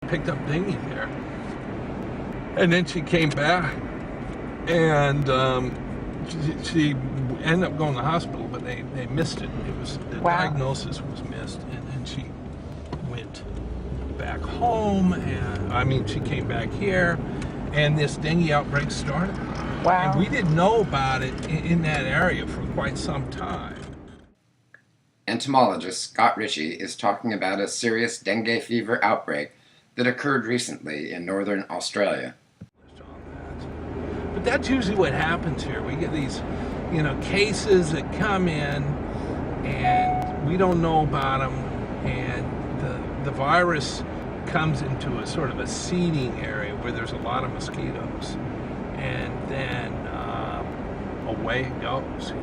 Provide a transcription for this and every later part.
picked up dengue there. And then she came back, and she ended up going to the hospital, but they missed it. It was the diagnosis was missed, and then she went back home, and I mean, she came back here, and this dengue outbreak started. Wow. And we didn't know about it in that area for quite some time. Entomologist Scott Ritchie is talking about a serious dengue fever outbreak that occurred recently in northern Australia. But that's usually what happens here. We get these, cases that come in, and we don't know about them, and the virus comes into a sort of a seeding area where there's a lot of mosquitoes, and then away it goes.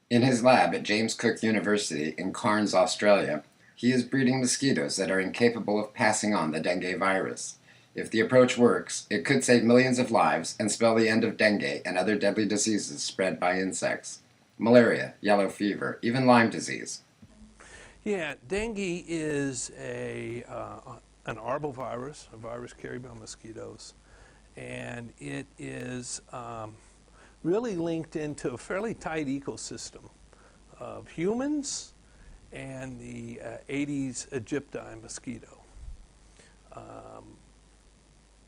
In his lab at James Cook University in Cairns, Australia, he is breeding mosquitoes that are incapable of passing on the dengue virus. If the approach works, it could save millions of lives and spell the end of dengue and other deadly diseases spread by insects. Malaria, yellow fever, even Lyme disease. Yeah, dengue is an arbovirus, a virus carried by mosquitoes, and it is really linked into a fairly tight ecosystem of humans and the Aedes aegypti mosquito.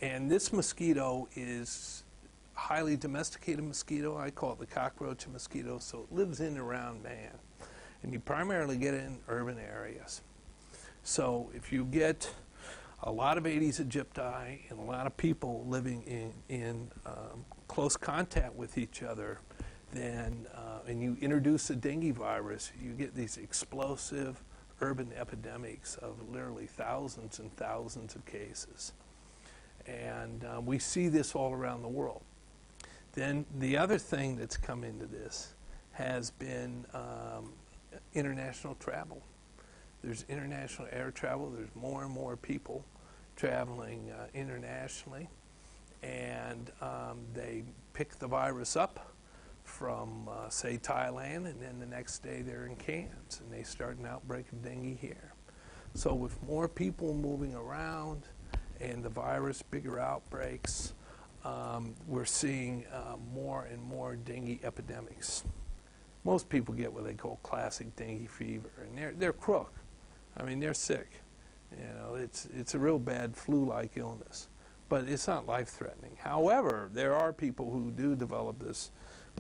And this mosquito is a highly domesticated mosquito. I call it the cockroach mosquito, so it lives in and around man. And you primarily get it in urban areas. So if you get a lot of Aedes aegypti and a lot of people living in close contact with each other, then and you introduce the dengue virus, you get these explosive urban epidemics of literally thousands and thousands of cases. And we see this all around the world. Then the other thing that's come into this has been international travel. There's international air travel. There's more and more people traveling internationally, and they pick the virus up from, say, Thailand, and then the next day they're in Cairns, and they start an outbreak of dengue here. So with more people moving around and the virus, bigger outbreaks, we're seeing more and more dengue epidemics. Most people get what they call classic dengue fever, and they're crook. I mean, they're sick. It's a real bad flu-like illness, but it's not life-threatening. However, there are people who do develop this,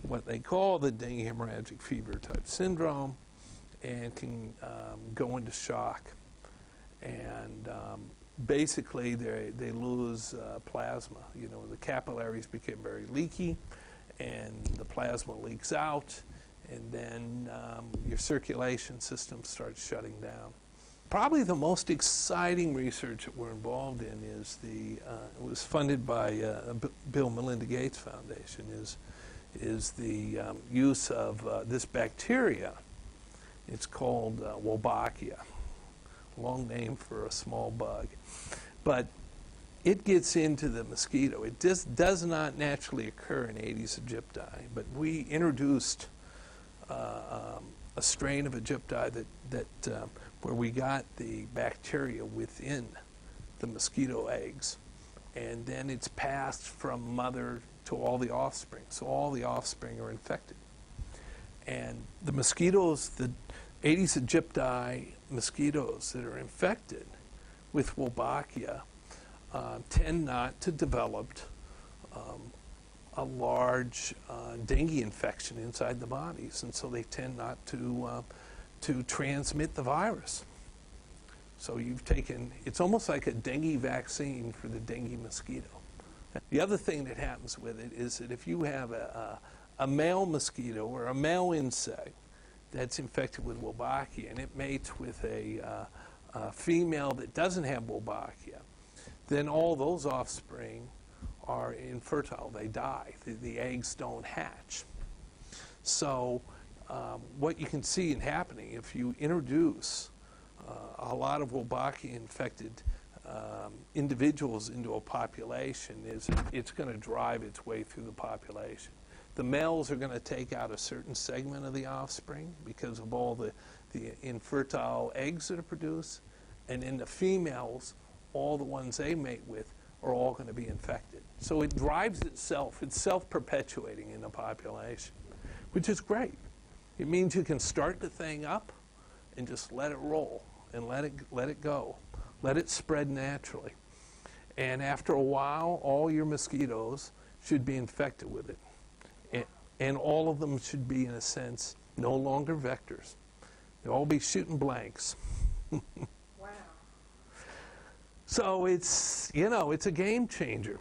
what they call the dengue hemorrhagic fever type syndrome, and can go into shock. And basically, they lose plasma. The capillaries become very leaky, and the plasma leaks out, and then your circulation system starts shutting down. Probably the most exciting research that we're involved in is it was funded by Bill and Melinda Gates Foundation, is the use of this bacteria. It's called Wolbachia, long name for a small bug. But it gets into the mosquito. It just does not naturally occur in Aedes aegypti, but we introduced a strain of aegypti that where we got the bacteria within the mosquito eggs, and then it's passed from mother to all the offspring. So all the offspring are infected. And the mosquitoes, the Aedes aegypti mosquitoes that are infected with Wolbachia tend not to develop a large dengue infection inside the bodies, and so they tend not to transmit the virus. So it's almost like a dengue vaccine for the dengue mosquito. The other thing that happens with it is that if you have a male mosquito or a male insect that's infected with Wolbachia, and it mates with a female that doesn't have Wolbachia, then all those offspring are infertile. They die. The eggs don't hatch. So what you can see happening if you introduce a lot of Wolbachia-infected individuals into a population is it's going to drive its way through the population. The males are going to take out a certain segment of the offspring because of all the infertile eggs that are produced, and then the females all the ones they mate with are all going to be infected. So it drives itself. It's self-perpetuating in the population, which is great. It means you can start the thing up and just let it roll and let it go. Let it spread naturally. And after a while, all your mosquitoes should be infected with it. And all of them should be, in a sense, no longer vectors. They'll all be shooting blanks. Wow. So it's, it's a game changer.